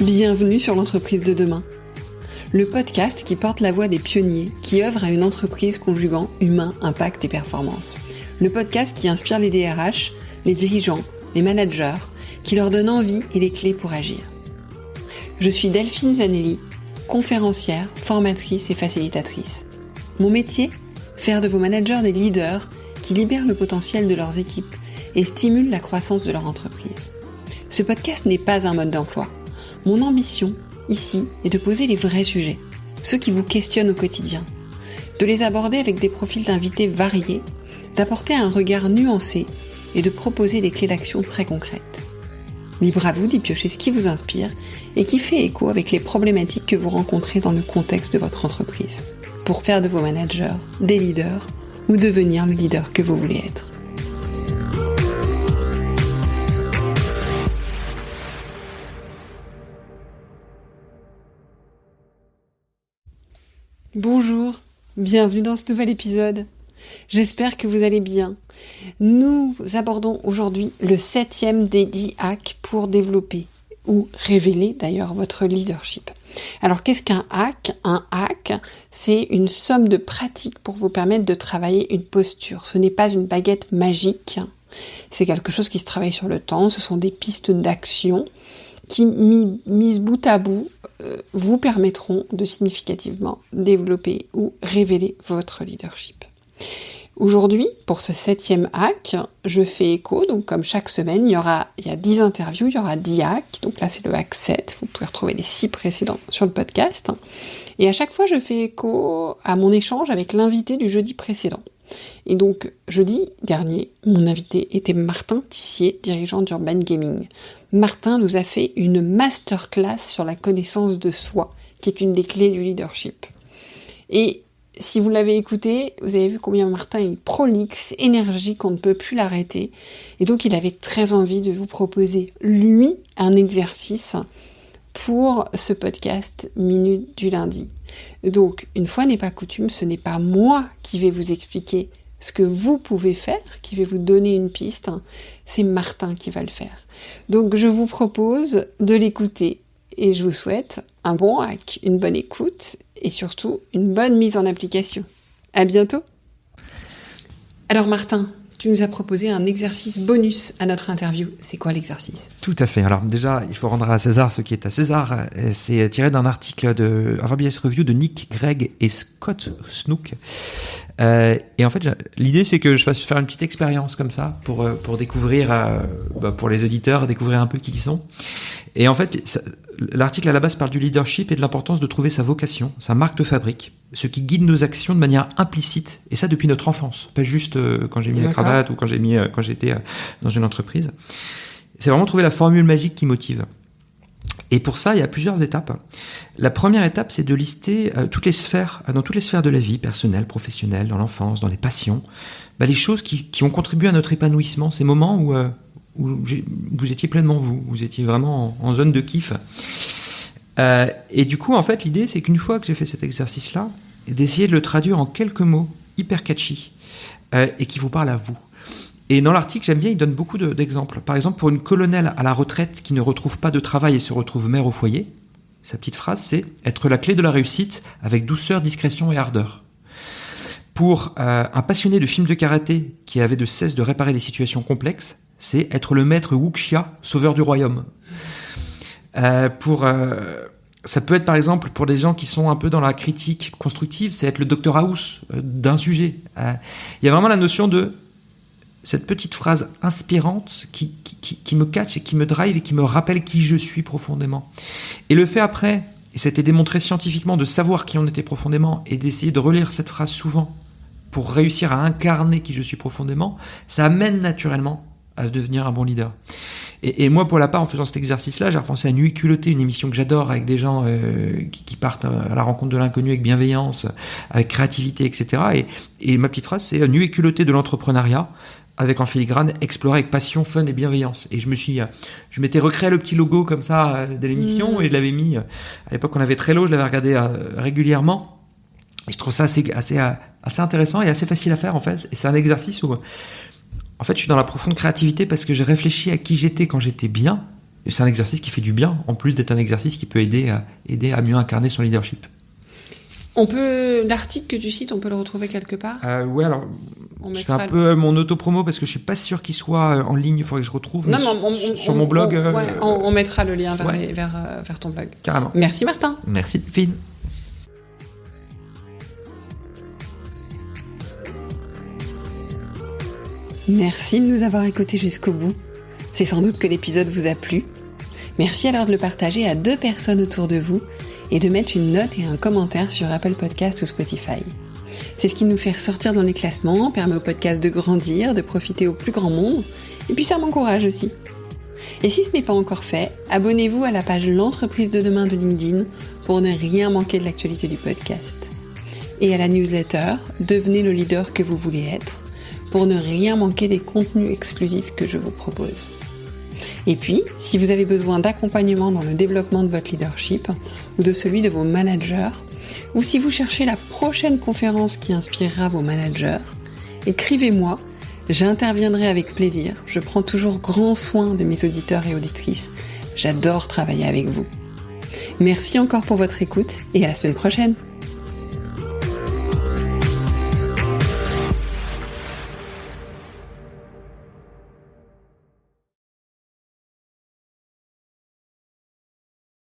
Bienvenue sur l'entreprise de demain, le podcast qui porte la voix des pionniers qui œuvrent à une entreprise conjuguant humain, impact et performance. Le podcast qui inspire les DRH, les dirigeants, les managers, qui leur donne envie et les clés pour agir. Je suis Delphine Zanelli, conférencière, formatrice et facilitatrice. Mon métier ? Faire de vos managers des leaders qui libèrent le potentiel de leurs équipes et stimulent la croissance de leur entreprise. Ce podcast n'est pas un mode d'emploi. Mon ambition, ici, est de poser les vrais sujets, ceux qui vous questionnent au quotidien, de les aborder avec des profils d'invités variés, d'apporter un regard nuancé et de proposer des clés d'action très concrètes. Libre à vous d'y piocher ce qui vous inspire et qui fait écho avec les problématiques que vous rencontrez dans le contexte de votre entreprise, pour faire de vos managers des leaders ou devenir le leader que vous voulez être. Bonjour, bienvenue dans ce nouvel épisode. J'espère que vous allez bien. Nous abordons aujourd'hui le 7e des 10 hacks pour développer ou révéler d'ailleurs votre leadership. Alors qu'est-ce qu'un hack ? Un hack, c'est une somme de pratiques pour vous permettre de travailler une posture. Ce n'est pas une baguette magique, c'est quelque chose qui se travaille sur le temps, ce sont des pistes d'action qui, mises bout à bout, vous permettront de significativement développer ou révéler votre leadership. Aujourd'hui, pour ce 7e hack, je fais écho, donc comme chaque semaine, il y a 10 interviews, il y aura 10 hacks, donc là c'est le hack 7, vous pouvez retrouver les 6 précédents sur le podcast. Et à chaque fois, je fais écho à mon échange avec l'invité du jeudi précédent. Et donc, jeudi dernier, mon invité était Martin Tissier, dirigeant d'Urban Gaming. Martin nous a fait une masterclass sur la connaissance de soi, qui est une des clés du leadership. Et si vous l'avez écouté, vous avez vu combien Martin est prolixe, énergique, on ne peut plus l'arrêter. Et donc, il avait très envie de vous proposer, lui, un exercice pour ce podcast Minute du lundi. Donc, une fois n'est pas coutume, ce n'est pas moi qui vais vous expliquer ce que vous pouvez faire, qui vais vous donner une piste, c'est Martin qui va le faire. Donc, je vous propose de l'écouter et je vous souhaite un bon hack, une bonne écoute et surtout une bonne mise en application. À bientôt. Alors Martin, tu nous as proposé un exercice bonus à notre interview. C'est quoi l'exercice ? Tout à fait. Alors déjà, il faut rendre à César ce qui est à César. C'est tiré d'un article de Harvard Business Review de Nick Clegg et Scott Snook. Et en fait, l'idée c'est que je fasse faire une petite expérience comme ça pour découvrir, pour les auditeurs, découvrir un peu qui ils sont. Et en fait, l'article à la base parle du leadership et de l'importance de trouver sa vocation, sa marque de fabrique, ce qui guide nos actions de manière implicite, et ça depuis notre enfance, pas juste quand j'ai mis la cravate ou quand j'étais dans une entreprise. C'est vraiment trouver la formule magique qui motive. Et pour ça, il y a plusieurs étapes. La première étape, c'est de lister dans toutes les sphères de la vie, personnelle, professionnelle, dans l'enfance, dans les passions, les choses qui ont contribué à notre épanouissement, ces moments où vous étiez pleinement vous étiez vraiment en zone de kiff. Et du coup, en fait, l'idée, c'est qu'une fois que j'ai fait cet exercice-là, d'essayer de le traduire en quelques mots hyper catchy et qui vous parlent à vous. Et dans l'article, j'aime bien, il donne beaucoup d'exemples. Par exemple, pour une colonelle à la retraite qui ne retrouve pas de travail et se retrouve mère au foyer, sa petite phrase, c'est « être la clé de la réussite avec douceur, discrétion et ardeur ». Pour un passionné de films de karaté qui avait de cesse de réparer des situations complexes, c'est être le maître Wuxia, sauveur du royaume. Ça peut être par exemple pour des gens qui sont un peu dans la critique constructive, c'est être le Dr House d'un sujet. Il y a vraiment la notion de cette petite phrase inspirante qui me catch et qui me drive et qui me rappelle qui je suis profondément. Et le fait après, et c'était démontré scientifiquement, de savoir qui on était profondément et d'essayer de relire cette phrase souvent pour réussir à incarner qui je suis profondément, ça amène naturellement à devenir un bon leader. Et moi, pour la part, en faisant cet exercice-là, j'ai repensé à Nuit culottée, une émission que j'adore, avec des gens qui partent à la rencontre de l'inconnu avec bienveillance, avec créativité, etc. Et ma petite phrase, c'est Nuit culottée de l'entrepreneuriat, avec en filigrane, explorer avec passion, fun et bienveillance. Et je m'étais recréé le petit logo comme ça de l'émission, et je l'avais mis, à l'époque on avait Trello, je l'avais regardé régulièrement. Et je trouve ça assez intéressant et assez facile à faire, en fait. Et c'est un exercice où, en fait, je suis dans la profonde créativité parce que j'ai réfléchi à qui j'étais quand j'étais bien c'est un exercice qui fait du bien, en plus d'être un exercice qui peut aider à mieux incarner son leadership. L'article que tu cites, on peut le retrouver quelque part? Ouais, alors, je fais un peu mon auto-promo parce que je suis pas sûr qu'il soit en ligne, il faudrait que je retrouve. Non, sur mon blog. On mettra le lien vers ton blog. Carrément. Merci Martin. Merci Delphine. Merci de nous avoir écoutés jusqu'au bout. C'est sans doute que l'épisode vous a plu. Merci alors de le partager à 2 personnes autour de vous et de mettre une note et un commentaire sur Apple Podcast ou Spotify. C'est ce qui nous fait ressortir dans les classements, permet au podcast de grandir, de profiter au plus grand monde, et puis ça m'encourage aussi. Et si ce n'est pas encore fait, abonnez-vous à la page L'entreprise de demain de LinkedIn pour ne rien manquer de l'actualité du podcast. Et à la newsletter, devenez le leader que vous voulez être, pour ne rien manquer des contenus exclusifs que je vous propose. Et puis, si vous avez besoin d'accompagnement dans le développement de votre leadership ou de celui de vos managers, ou si vous cherchez la prochaine conférence qui inspirera vos managers, écrivez-moi, j'interviendrai avec plaisir. Je prends toujours grand soin de mes auditeurs et auditrices. J'adore travailler avec vous. Merci encore pour votre écoute et à la semaine prochaine.